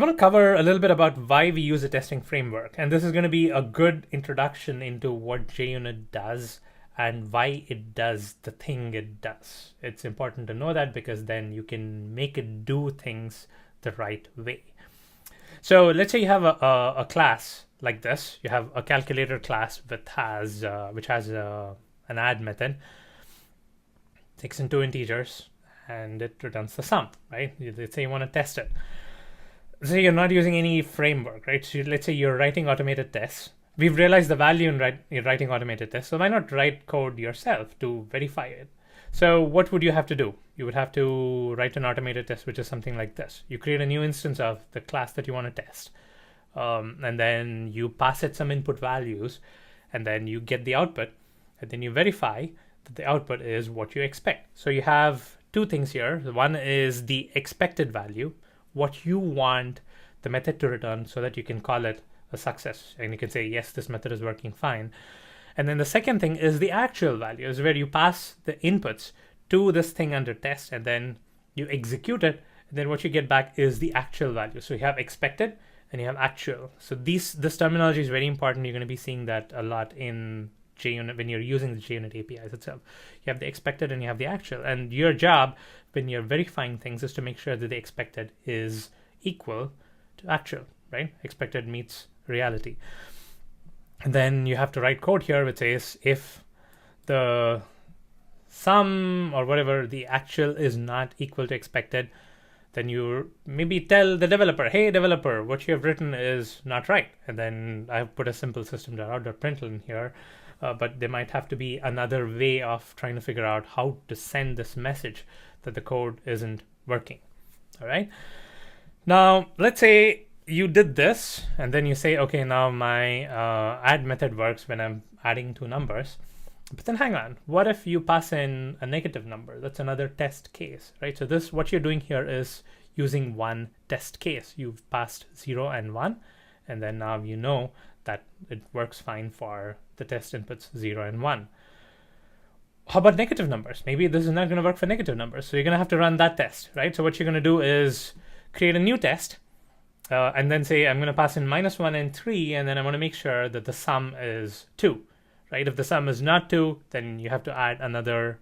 I'm going to cover a little bit about why we use a testing framework. And this is going to be a good introduction into what JUnit does and why it does the thing it does. It's important to know that because then you can make it do things the right way. So let's say you have a class like this. You have a calculator class which has an add method, takes in 2 integers, and it returns the sum, right? Let's say you want to test it. So you're not using any framework, right? So let's say you're writing automated tests. We've realized the value in writing automated tests. So why not write code yourself to verify it? So what would you have to do? You would have to write an automated test, which is something like this. You create a new instance of the class that you want to test. And then you pass it some input values, and then you get the output, and then you verify that the output is what you expect. So you have 2 things here. One is the expected value, what you want the method to return so that you can call it a success. And you can say, yes, this method is working fine. And then the second thing is the actual value, is where you pass the inputs to this thing under test, and then you execute it. And then what you get back is the actual value. So you have expected and you have actual. So this terminology is very important. You're going to be seeing that a lot in JUnit when you're using the JUnit APIs itself. You have the expected and you have the actual. And your job when you're verifying things is to make sure that the expected is equal to actual, right? Expected meets reality. And then you have to write code here which says if the sum or whatever, the actual is not equal to expected, then you maybe tell the developer, hey developer, what you have written is not right. And then I've put a simple system.out.println here, but there might have to be another way of trying to figure out how to send this message that the code isn't working. All right. Now, let's say you did this, and then you say, okay, now my add method works when I'm adding 2 numbers. But then hang on, what if you pass in a negative number? That's another test case, right? So this, what you're doing here is using one test case. You've passed 0 and 1, and then now you know that it works fine for the test inputs 0 and 1. How about negative numbers? Maybe this is not going to work for negative numbers. So you're going to have to run that test, right? So what you're going to do is create a new test, and then say, I'm going to pass in -1 and 3, and then I want to make sure that the sum is 2. Right? If the sum is not 2, then you have to add another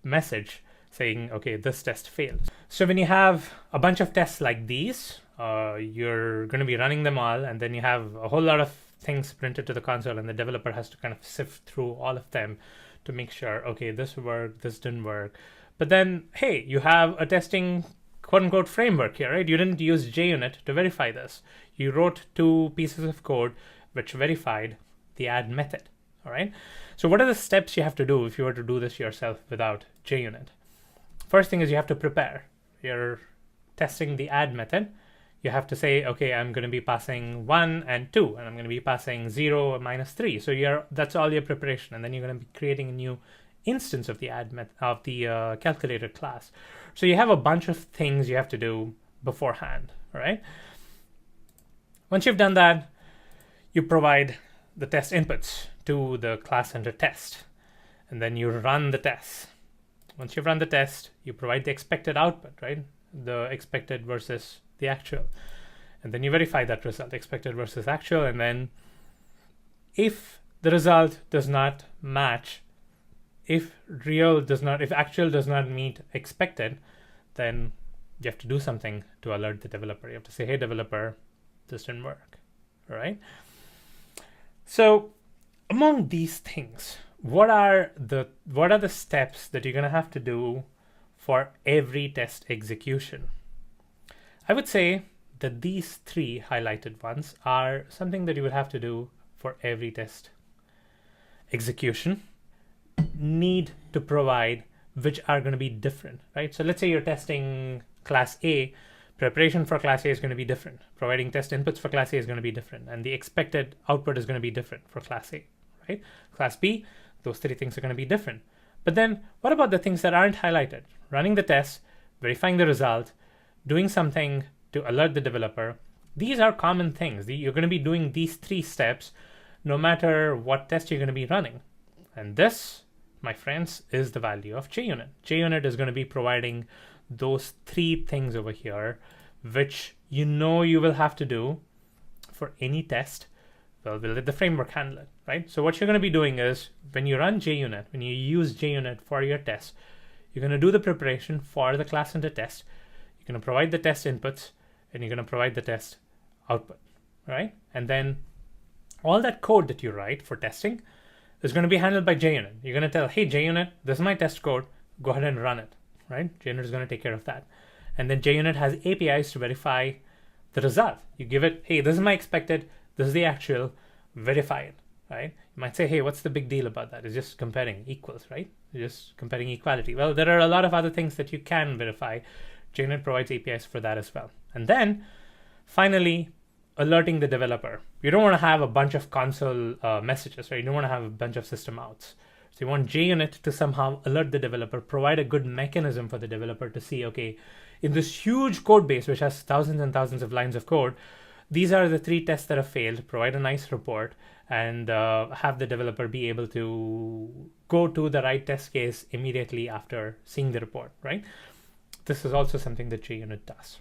message saying, okay, this test failed. So when you have a bunch of tests like these, you're going to be running them all, and then you have a whole lot of things printed to the console, and the developer has to kind of sift through all of them to make sure, okay, this worked, this didn't work. But then, hey, you have a testing quote-unquote framework here, right? You didn't use JUnit to verify this. You wrote 2 pieces of code which verified the add method. All right. So what are the steps you have to do if you were to do this yourself without JUnit? First thing is you have to prepare. You're testing the add method. You have to say, okay, I'm going to be passing 1 and 2, and I'm going to be passing 0 and -3. So that's all your preparation, and then you're going to be creating a new instance of the add method of the calculator class. So you have a bunch of things you have to do beforehand. All right. Once you've done that, you provide the test inputs to the class under test, and then you run the test. Once you've run the test, you provide the expected output, right? The expected versus the actual, and then you verify that result, expected versus actual. And then if the result does not match, if actual does not meet expected, then you have to do something to alert the developer. You have to say, hey developer, this didn't work. All right. So among these things, what are the steps that you're going to have to do for every test execution? I would say that these 3 highlighted ones are something that you would have to do for every test execution, need to provide, which are going to be different, right? So let's say you're testing class A. Preparation for class A is going to be different. Providing test inputs for class A is going to be different. And the expected output is going to be different for class A, right? Class B, those 3 things are going to be different. But then what about the things that aren't highlighted? Running the test, verifying the result, doing something to alert the developer. These are common things. You're going to be doing these 3 steps no matter what test you're going to be running. And this, my friends, is the value of JUnit. JUnit is going to be providing those 3 things over here which you know you will have to do for any test. Well, we'll let the framework handle it, right? So what you're going to be doing is when you run JUnit, when you use JUnit for your test, you're going to do the preparation for the class and the test. You're going to provide the test inputs, and you're going to provide the test output, right? And then all that code that you write for testing is going to be handled by JUnit. You're going to tell, hey, JUnit, this is my test code. Go ahead and run it, right? JUnit is going to take care of that. And then JUnit has APIs to verify the result. You give it, hey, this is my expected, this is the actual, verify it, right? You might say, hey, what's the big deal about that? It's just comparing equals, right? You're just comparing equality. Well, there are a lot of other things that you can verify. JUnit provides APIs for that as well. And then finally, alerting the developer. You don't want to have a bunch of console messages, right? You don't want to have a bunch of system outs. So you want JUnit to somehow alert the developer, provide a good mechanism for the developer to see, okay, in this huge code base, which has thousands and thousands of lines of code, these are the 3 tests that have failed, provide a nice report, and have the developer be able to go to the right test case immediately after seeing the report, right? This is also something that JUnit does.